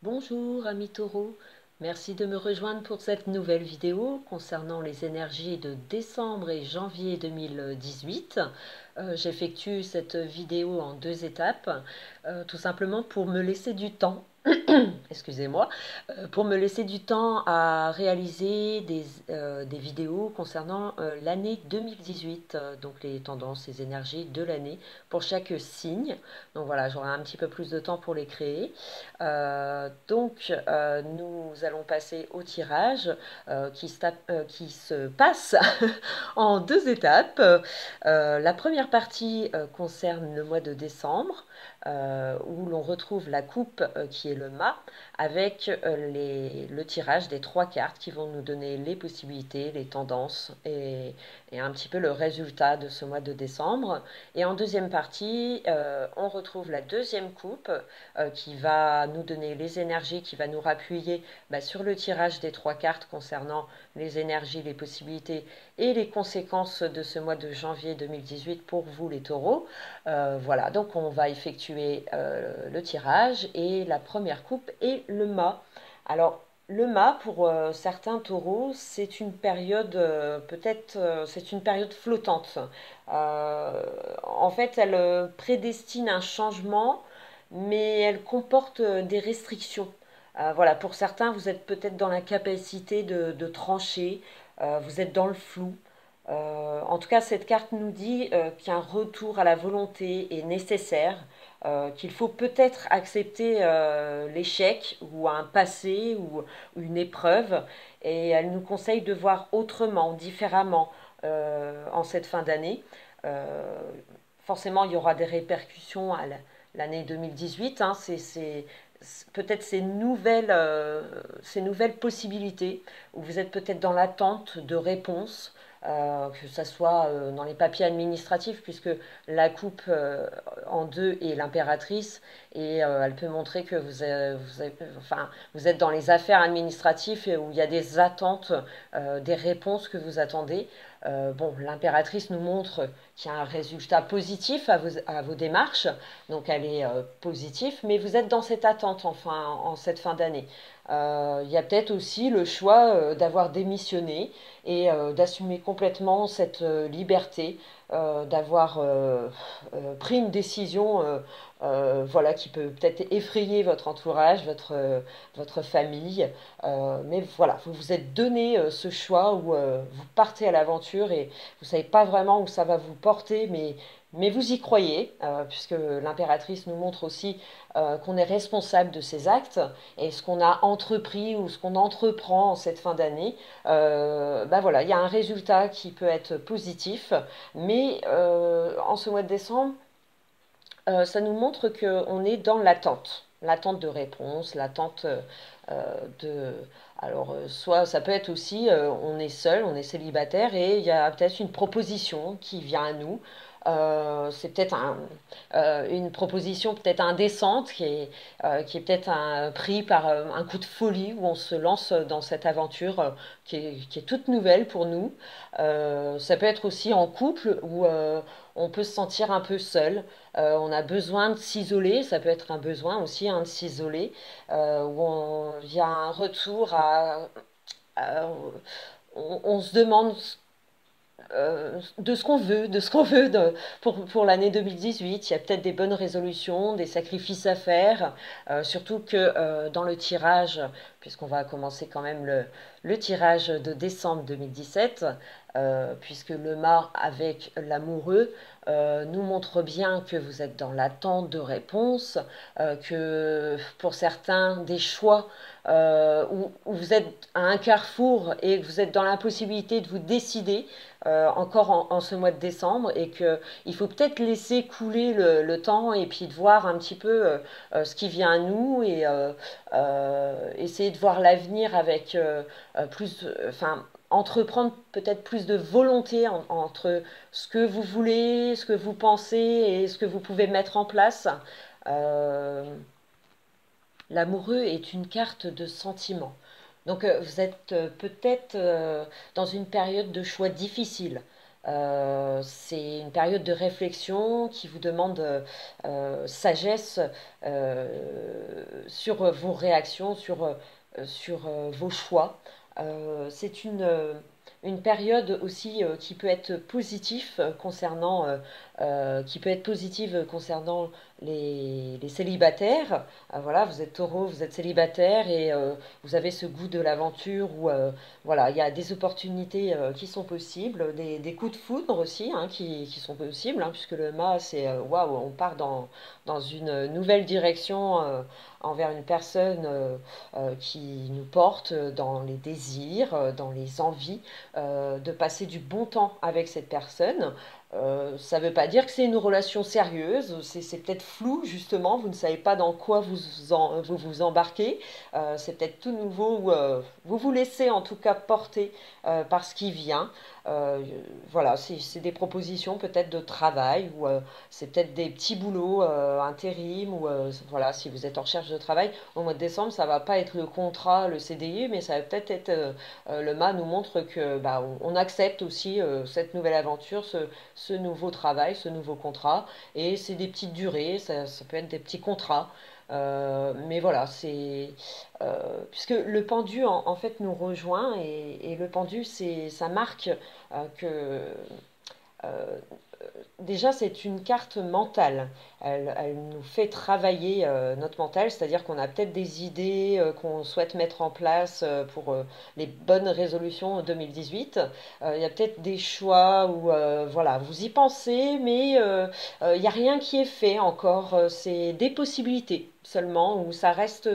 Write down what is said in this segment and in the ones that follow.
Bonjour amis taureaux, merci de me rejoindre pour cette nouvelle vidéo concernant les énergies de décembre et janvier 2018. J'effectue cette vidéo en deux étapes, tout simplement pour me laisser du temps excusez-moi, pour me laisser du temps à réaliser des vidéos concernant l'année 2018, donc les tendances, les énergies de l'année pour chaque signe. Donc voilà, j'aurai un petit peu plus de temps pour les créer. Nous allons passer au tirage qui se passe en deux étapes. La première partie concerne le mois de décembre, où l'on retrouve la coupe qui est le mât, avec le tirage des trois cartes qui vont nous donner les possibilités, les tendances et un petit peu le résultat de ce mois de décembre. Et en deuxième partie, on retrouve la deuxième coupe qui va nous donner les énergies, qui va nous rappuyer sur le tirage des trois cartes concernant les énergies, les possibilités et les conséquences de ce mois de janvier 2018 pour vous les taureaux. Voilà, donc on va effectuer le tirage et la première coupe est le mât. Alors, le mât, pour certains taureaux, c'est une période, c'est une période flottante. En fait, elle prédestine un changement, mais elle comporte des restrictions. Voilà, pour certains, vous êtes peut-être dans la capacité de trancher, vous êtes dans le flou. En tout cas, cette carte nous dit qu'un retour à la volonté est nécessaire, qu'il faut peut-être accepter l'échec ou un passé ou une épreuve, et elle nous conseille de voir autrement, différemment en cette fin d'année. Euh, Forcément, il y aura des répercussions à l'année 2018. Hein, peut-être ces nouvelles possibilités où vous êtes peut-être dans l'attente de réponses, que ce soit dans les papiers administratifs, puisque la coupe en deux est l'impératrice, et elle peut montrer que vous êtes dans les affaires administratives et où il y a des attentes, des réponses que vous attendez. Bon, l'impératrice nous montre qu'il y a un résultat positif à vos démarches, donc elle est positive, mais vous êtes dans cette attente en cette fin d'année. Il y a peut-être aussi le choix d'avoir démissionné et d'assumer complètement cette liberté, d'avoir pris une décision voilà, qui peut peut-être effrayer votre entourage, votre famille. Mais voilà, vous vous êtes donné ce choix où vous partez à l'aventure et vous ne savez pas vraiment où ça va vous porter, mais vous y croyez, puisque l'impératrice nous montre aussi qu'on est responsable de ses actes et ce qu'on a entrepris ou ce qu'on entreprend en cette fin d'année. Voilà, il y a un résultat qui peut être positif, mais en ce mois de décembre, ça nous montre qu'on est dans l'attente. L'attente de réponse, l'attente de... Alors, soit ça peut être aussi, on est seul, on est célibataire et il y a peut-être une proposition qui vient à nous. C'est peut-être une proposition peut-être indécente qui est peut-être pris par un coup de folie où on se lance dans cette aventure qui est toute nouvelle pour nous. Ça peut être aussi en couple où on peut se sentir un peu seul. On a besoin de s'isoler, ça peut être un besoin aussi hein, de s'isoler, il y a un retour à on se demande de ce qu'on veut, pour l'année 2018. Il y a peut-être des bonnes résolutions, des sacrifices à faire, surtout que dans le tirage, puisqu'on va commencer quand même le tirage de décembre 2017, puisque le mât avec l'amoureux nous montre bien que vous êtes dans l'attente de réponses, que pour certains, des choix où vous êtes à un carrefour et que vous êtes dans l'impossibilité de vous décider encore en ce mois de décembre et qu'il faut peut-être laisser couler le temps et puis de voir un petit peu ce qui vient à nous et essayer de voir l'avenir avec enfin, entreprendre peut-être plus de volonté entre ce que vous voulez, ce que vous pensez et ce que vous pouvez mettre en place. Euh, L'amoureux est une carte de sentiment. Donc vous êtes peut-être dans une période de choix difficile. C'est une période de réflexion qui vous demande sagesse sur vos réactions, sur vos choix. C'est une période aussi qui peut être positive concernant les célibataires. Voilà, vous êtes taureau, vous êtes célibataire et vous avez ce goût de l'aventure où voilà, il y a des opportunités qui sont possibles, des coups de foudre aussi hein, qui sont possibles, hein, puisque le mât, c'est waouh, on part dans une nouvelle direction envers une personne qui nous porte dans les désirs, dans les envies, de passer du bon temps avec cette personne. Ça ne veut pas dire que c'est une relation sérieuse, c'est peut-être flou justement, vous ne savez pas dans quoi vous vous embarquez, c'est peut-être tout nouveau, ou vous vous laissez en tout cas porter par ce qui vient. Euh, voilà, c'est des propositions peut-être de travail, ou c'est peut-être des petits boulots intérim, ou voilà, si vous êtes en recherche de travail, au mois de décembre, ça va pas être le contrat, le CDI, mais ça va peut-être être, le mât nous montre que bah, on accepte aussi cette nouvelle aventure, ce nouveau travail, ce nouveau contrat. Et c'est des petites durées, ça peut être des petits contrats. Mais voilà, puisque le pendu en fait nous rejoint et le pendu ça marque que euh, déjà, c'est une carte mentale. Elle nous fait travailler notre mental, c'est-à-dire qu'on a peut-être des idées qu'on souhaite mettre en place pour les bonnes résolutions 2018. Il y a peut-être des choix où voilà, vous y pensez, mais il n'y a rien qui est fait encore. C'est des possibilités seulement, où ça reste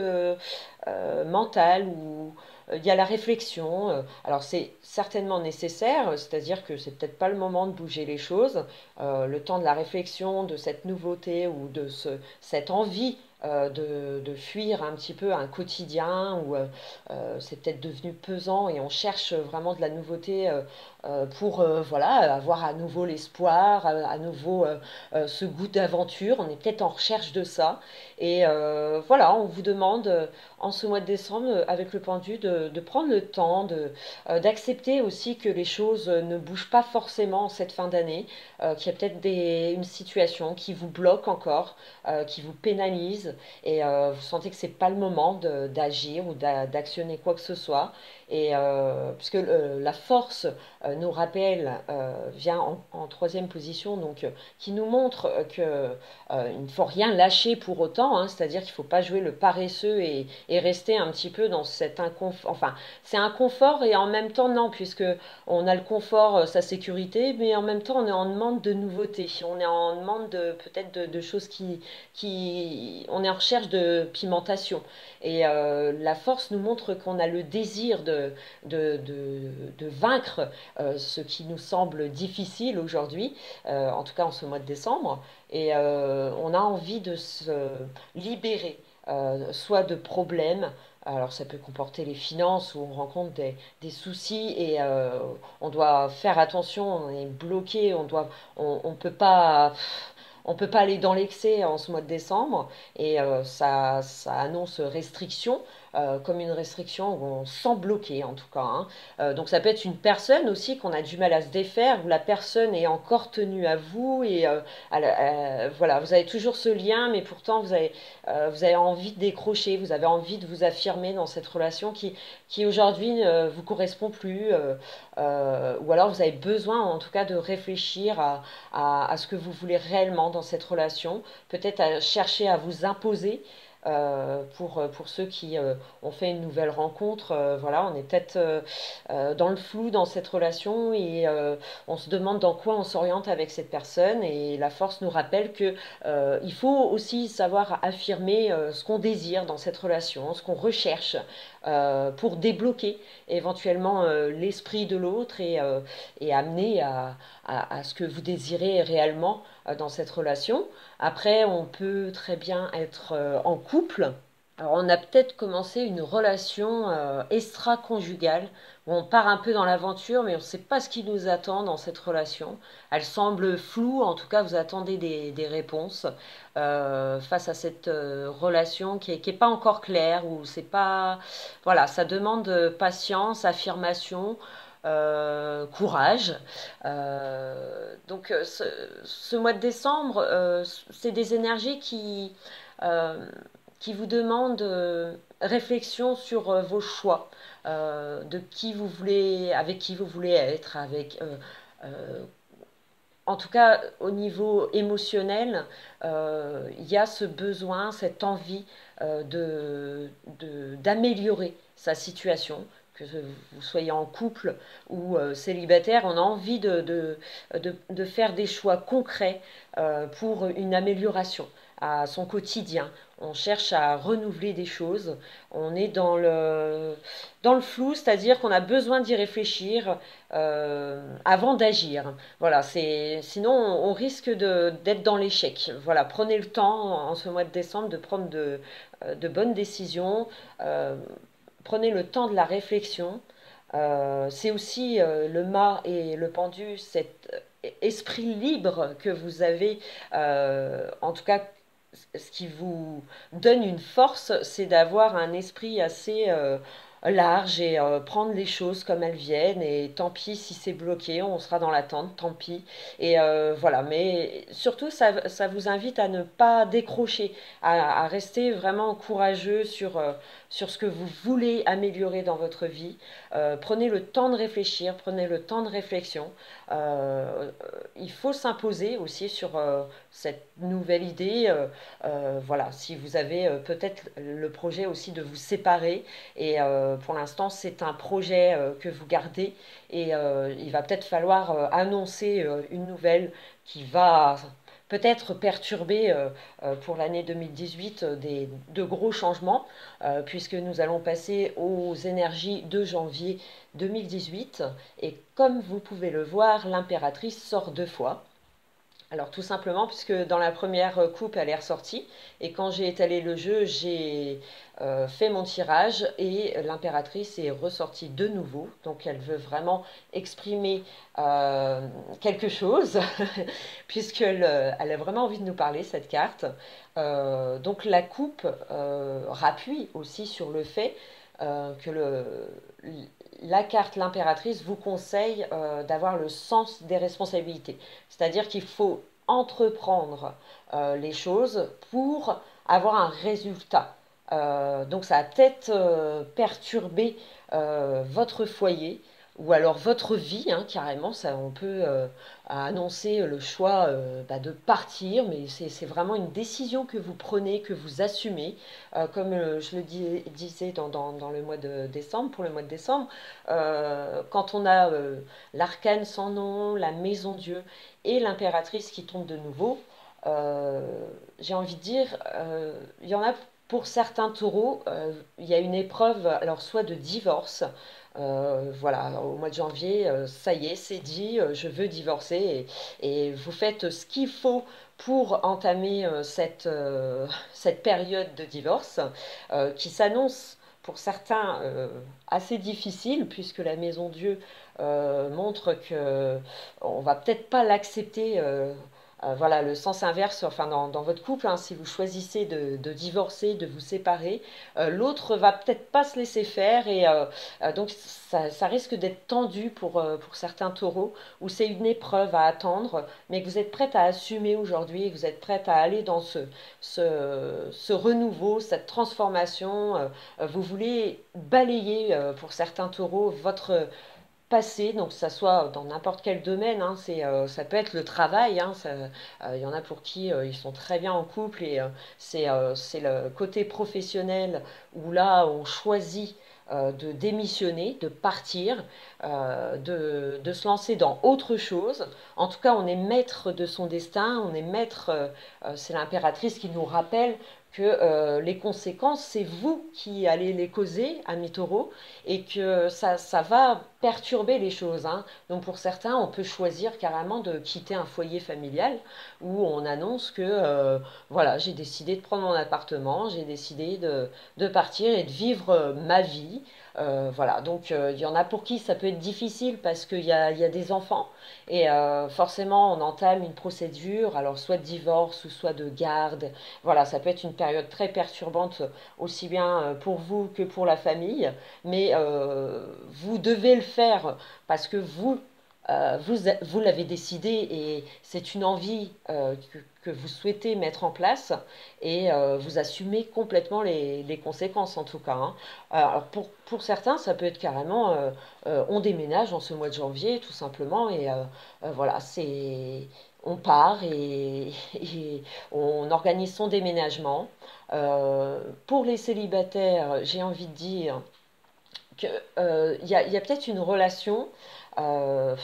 mental, où il y a la réflexion. Alors c'est certainement nécessaire, c'est-à-dire que c'est peut-être pas le moment de bouger les choses, le temps de la réflexion, de cette nouveauté ou de cette envie de fuir un petit peu un quotidien où c'est peut-être devenu pesant et on cherche vraiment de la nouveauté pour voilà, avoir à nouveau l'espoir, à nouveau ce goût d'aventure. On est peut-être en recherche de ça. Et voilà, on vous demande en ce mois de décembre, avec le pendu, de prendre le temps, d'accepter aussi que les choses ne bougent pas forcément en cette fin d'année, qu'il y a peut-être une situation qui vous bloque encore, qui vous pénalise, et vous sentez que c'est pas le moment d'agir ou d'actionner quoi que ce soit. Et puisque la force nous rappelle, vient en troisième position, donc qui nous montre que il ne faut rien lâcher pour autant, hein, c'est-à-dire qu'il ne faut pas jouer le paresseux et rester un petit peu dans cet inconfort. Enfin, c'est un confort et en même temps non, puisque on a le confort, sa sécurité, mais en même temps on est en demande de nouveautés, on est en demande peut-être de choses on est en recherche de pimentation. Et la force nous montre qu'on a le désir de vaincre ce qui nous semble difficile aujourd'hui, en tout cas en ce mois de décembre. Et on a envie de se libérer, soit de problèmes. Alors ça peut comporter les finances où on rencontre des soucis et on doit faire attention, on est bloqué, on peut pas. On peut pas aller dans l'excès en ce mois de décembre et ça annonce restriction, comme une restriction où on se sent bloqué en tout cas. Hein. Donc ça peut être une personne aussi qu'on a du mal à se défaire, où la personne est encore tenue à vous et voilà, vous avez toujours ce lien, mais pourtant vous avez envie de décrocher, vous avez envie de vous affirmer dans cette relation qui aujourd'hui ne vous correspond plus, ou alors vous avez besoin en tout cas de réfléchir à ce que vous voulez réellement dans cette relation, peut-être à chercher à vous imposer. Pour ceux qui ont fait une nouvelle rencontre, voilà, on est peut-être dans le flou dans cette relation et on se demande dans quoi on s'oriente avec cette personne et la force nous rappelle que il faut aussi savoir affirmer ce qu'on désire dans cette relation, ce qu'on recherche pour débloquer éventuellement l'esprit de l'autre et amener à ce que vous désirez réellement dans cette relation. Après, on peut très bien être en couple. Alors, on a peut-être commencé une relation extra-conjugale où on part un peu dans l'aventure, mais on ne sait pas ce qui nous attend dans cette relation. Elle semble floue, en tout cas, vous attendez des réponses face à cette relation qui est pas encore claire, ou c'est pas. Voilà, ça demande patience, affirmation. courage. Ce mois de décembre, c'est des énergies euh, qui vous demandent réflexion sur vos choix, de qui vous voulez, avec qui vous voulez être, euh, en tout cas, au niveau émotionnel, il y a ce besoin, cette envie d'améliorer sa situation, que vous soyez en couple ou célibataire, on a envie de faire des choix concrets pour une amélioration à son quotidien. On cherche à renouveler des choses. On est dans le flou, c'est-à-dire qu'on a besoin d'y réfléchir avant d'agir. Voilà, sinon on risque d'être dans l'échec. Voilà, prenez le temps en ce mois de décembre de prendre de bonnes décisions. Euh, Prenez le temps de la réflexion. C'est aussi le mât et le pendu, cet esprit libre que vous avez, en tout cas, ce qui vous donne une force, c'est d'avoir un esprit assez large et prendre les choses comme elles viennent. Et tant pis si c'est bloqué, on sera dans l'attente, tant pis. Et voilà, mais surtout, ça vous invite à ne pas décrocher, à rester vraiment courageux sur ce que vous voulez améliorer dans votre vie. Prenez le temps de réfléchir, prenez le temps de réflexion. Il faut s'imposer aussi sur cette nouvelle idée. Voilà, si vous avez peut-être le projet aussi de vous séparer, et pour l'instant c'est un projet que vous gardez, et il va peut-être falloir annoncer une nouvelle qui va peut-être perturber pour l'année 2018 de gros changements, puisque nous allons passer aux énergies de janvier 2018. Et comme vous pouvez le voir, l'impératrice sort 2 fois. Alors tout simplement puisque dans la première coupe elle est ressortie, et quand j'ai étalé le jeu j'ai fait mon tirage et l'impératrice est ressortie de nouveau, donc elle veut vraiment exprimer quelque chose puisqu'elle elle a vraiment envie de nous parler, cette carte. Donc la coupe rappuie aussi sur le fait que la carte l'impératrice vous conseille d'avoir le sens des responsabilités. C'est-à-dire qu'il faut entreprendre les choses pour avoir un résultat. Donc ça a peut-être perturbé votre foyer ou alors votre vie, hein, carrément. Ça, on peut annoncer le choix de partir, mais c'est vraiment une décision que vous prenez, que vous assumez. Comme je le disais dans le mois de décembre, pour le mois de décembre, quand on a l'arcane sans nom, la maison Dieu et l'impératrice qui tombe de nouveau, euh, j'ai envie de dire, il y en a pour certains taureaux, il y a une épreuve, alors soit de divorce, voilà, au mois de janvier, ça y est, c'est dit, je veux divorcer, et vous faites ce qu'il faut pour entamer cette période de divorce qui s'annonce pour certains assez difficile, puisque la Maison Dieu montre que on va peut-être pas l'accepter. Voilà, le sens inverse, enfin dans votre couple, hein, si vous choisissez de divorcer, de vous séparer, l'autre va peut-être pas se laisser faire, et donc ça risque d'être tendu pour certains taureaux, où c'est une épreuve à attendre, mais que vous êtes prête à assumer aujourd'hui, et que vous êtes prête à aller dans ce renouveau, cette transformation. Vous voulez balayer pour certains taureaux votre passé, donc que ça soit dans n'importe quel domaine, hein, ça peut être le travail, hein, il y en a pour qui ils sont très bien en couple, et c'est le côté professionnel où là on choisit de démissionner, de partir, de se lancer dans autre chose. En tout cas, on est maître de son destin, on est maître, c'est l'impératrice qui nous rappelle que les conséquences, c'est vous qui allez les causer, amis taureaux, et que ça va perturber les choses, hein. Donc pour certains, on peut choisir carrément de quitter un foyer familial où on annonce que voilà, j'ai décidé de prendre mon appartement, j'ai décidé de partir et de vivre ma vie. Voilà, donc il y en a pour qui ça peut être difficile parce qu'il y a des enfants, et forcément on entame une procédure, alors soit de divorce ou soit de garde. Voilà, ça peut être une période très perturbante aussi bien pour vous que pour la famille, mais vous devez le faire parce que vous l'avez décidé et c'est une envie que vous souhaitez mettre en place et vous assumez complètement les conséquences en tout cas, hein. Alors pour certains, ça peut être carrément on déménage en ce mois de janvier tout simplement et voilà, on part et on organise son déménagement. Pour les célibataires, j'ai envie de dire qu'il y a peut-être une relation euh,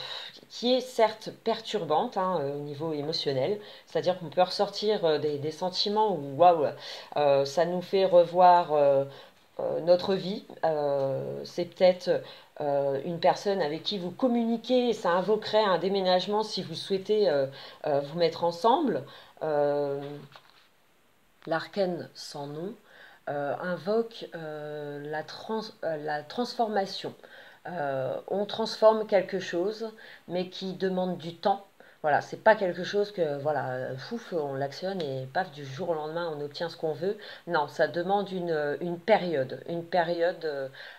qui est certes perturbante, hein, au niveau émotionnel, c'est-à-dire qu'on peut ressortir des sentiments où waouh, ça nous fait revoir notre vie. C'est peut-être une personne avec qui vous communiquez et ça invoquerait un déménagement si vous souhaitez vous mettre ensemble. Euh, L'arcane sans nom invoque la transformation. On transforme quelque chose, mais qui demande du temps. Voilà, c'est pas quelque chose que, voilà, fouf, on l'actionne et paf, du jour au lendemain, on obtient ce qu'on veut. Non, ça demande une période,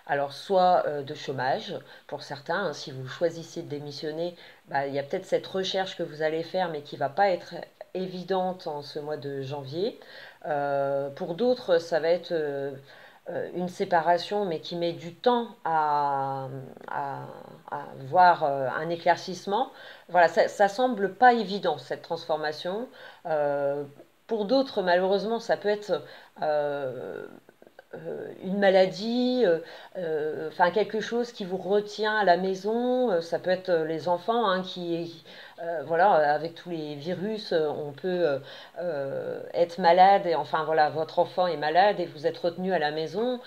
alors soit de chômage pour certains, hein, si vous choisissez de démissionner, bah, il y a peut-être cette recherche que vous allez faire, mais qui va pas être évidente en ce mois de janvier. Pour d'autres, ça va être une séparation, mais qui met du temps à, à voir un éclaircissement. Voilà, ça semble pas évident, cette transformation. Euh, pour d'autres, malheureusement, ça peut être une maladie, enfin quelque chose qui vous retient à la maison. Ça peut être les enfants, hein, voilà, avec tous les virus, on peut être malade. Et, enfin voilà, votre enfant est malade et vous êtes retenu à la maison.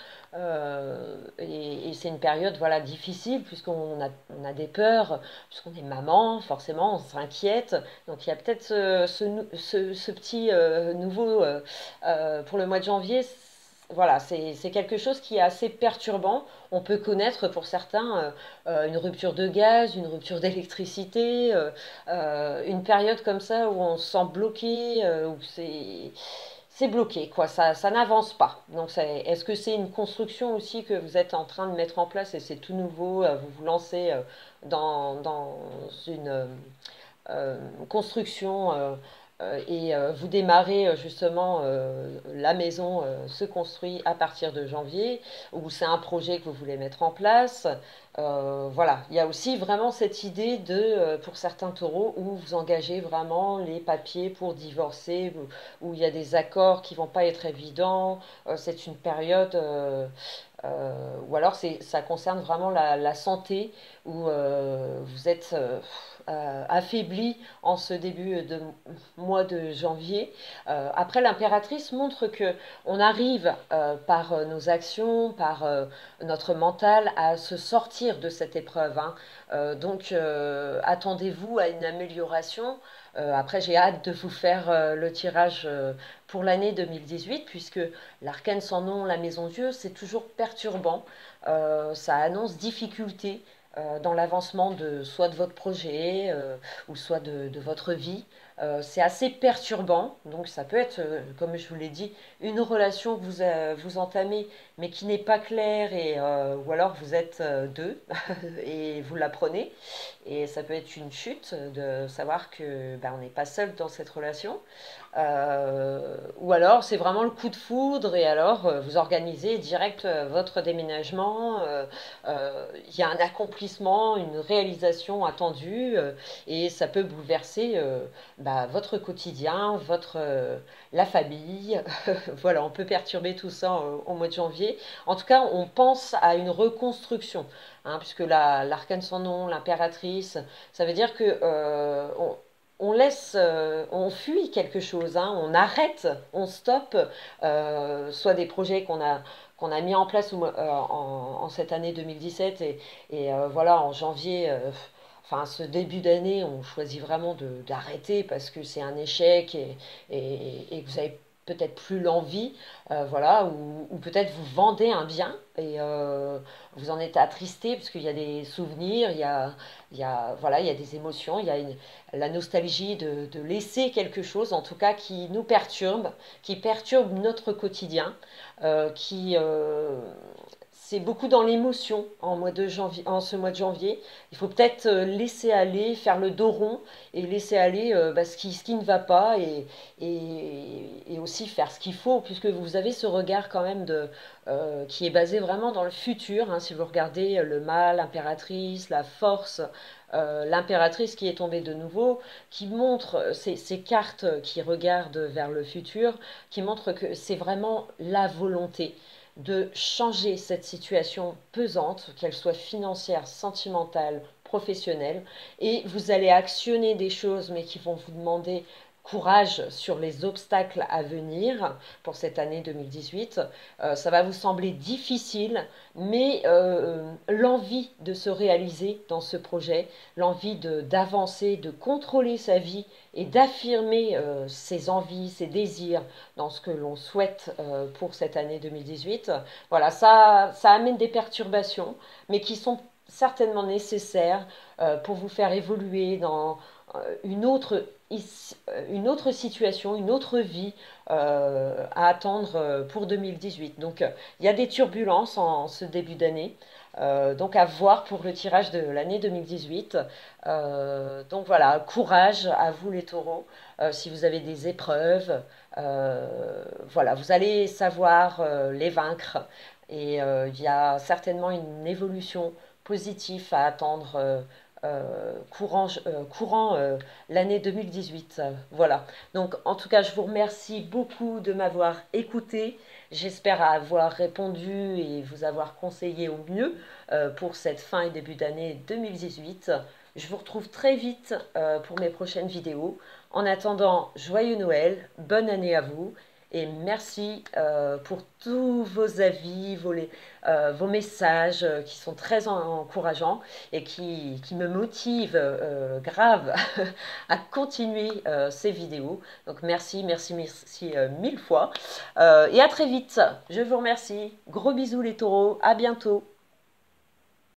Et c'est une période voilà difficile puisqu'on a des peurs, puisqu'on est maman, forcément on s'inquiète. Donc il y a peut-être ce petit nouveau pour le mois de janvier. Voilà, c'est quelque chose qui est assez perturbant. On peut connaître pour certains une rupture de gaz, une rupture d'électricité, une période comme ça où on se sent bloqué, où c'est bloqué, quoi. Ça n'avance pas. Donc, est-ce que c'est une construction aussi que vous êtes en train de mettre en place et c'est tout nouveau, vous vous lancez dans une construction et vous démarrez justement la maison se construit à partir de janvier ou c'est un projet que vous voulez mettre en place. Voilà, il y a aussi vraiment cette idée de pour certains taureaux où vous engagez vraiment les papiers pour divorcer où il y a des accords qui vont pas être évidents. C'est une période ou alors ça concerne vraiment la santé où vous êtes affaibli en ce début de mois de janvier. Après, l'impératrice montre que on arrive par nos actions, par notre mental à se sortir de cette épreuve, hein. Donc, attendez-vous à une amélioration. Après, j'ai hâte de vous faire le tirage pour l'année 2018, puisque l'arcane sans nom, la maison Dieu, c'est toujours perturbant. Ça annonce difficulté dans l'avancement soit de votre projet ou soit de votre vie. C'est assez perturbant, donc ça peut être, comme je vous l'ai dit, une relation que vous entamez mais qui n'est pas claire ou alors vous êtes deux et vous la prenez et ça peut être une chute de savoir que ben, on n'est pas seul dans cette relation. Ou alors c'est vraiment le coup de foudre et alors vous organisez direct votre déménagement. Il y a un accomplissement, une réalisation attendue et ça peut bouleverser bah, votre quotidien, la famille. Voilà, on peut perturber tout ça au mois de janvier. En tout cas, on pense à une reconstruction, hein, puisque l'arcane sans nom, l'impératrice, ça veut dire que on laisse, on fuit quelque chose, hein, on arrête, on stoppe, soit des projets qu'on a mis en place en cette année 2017 et voilà en janvier. Enfin, ce début d'année, on choisit vraiment d'arrêter parce que c'est un échec et que vous avez peut-être plus l'envie, voilà, ou peut-être vous vendez un bien et vous en êtes attristé parce qu'il y a des souvenirs, voilà, il y a des émotions, il y a la nostalgie de laisser quelque chose, en tout cas qui nous perturbe, qui perturbe notre quotidien, qui c'est beaucoup dans l'émotion en ce mois de janvier. Il faut peut-être laisser aller, faire le dos rond et laisser aller ce qui ne va pas et aussi faire ce qu'il faut, puisque vous avez ce regard quand même qui est basé vraiment dans le futur. Hein, si vous regardez le mal, l'impératrice, la force, l'impératrice qui est tombée de nouveau, qui montre ces cartes qui regardent vers le futur, qui montrent que c'est vraiment la volonté de changer cette situation pesante, qu'elle soit financière, sentimentale, professionnelle, et vous allez actionner des choses, mais qui vont vous demander courage sur les obstacles à venir pour cette année 2018. Ça va vous sembler difficile, mais l'envie de se réaliser dans ce projet, l'envie d'avancer, de contrôler sa vie et d'affirmer ses envies, ses désirs dans ce que l'on souhaite pour cette année 2018. Voilà, ça amène des perturbations, mais qui sont certainement nécessaires pour vous faire évoluer dans une autre situation, une autre vie à attendre pour 2018. Donc il y a des turbulences en ce début d'année. Donc à voir pour le tirage de l'année 2018. Donc voilà, courage à vous les taureaux. Si vous avez des épreuves, voilà, vous allez savoir les vaincre. Et il y a certainement une évolution positive à attendre courant l'année 2018. Voilà. Donc, en tout cas, je vous remercie beaucoup de m'avoir écouté. J'espère avoir répondu et vous avoir conseillé au mieux pour cette fin et début d'année 2018. Je vous retrouve très vite pour mes prochaines vidéos. En attendant, joyeux Noël, bonne année à vous et merci pour tous vos avis, vos messages qui sont très encourageants et qui me motivent grave à continuer ces vidéos. Donc merci, merci, merci mille fois. Et à très vite. Je vous remercie. Gros bisous les taureaux. À bientôt.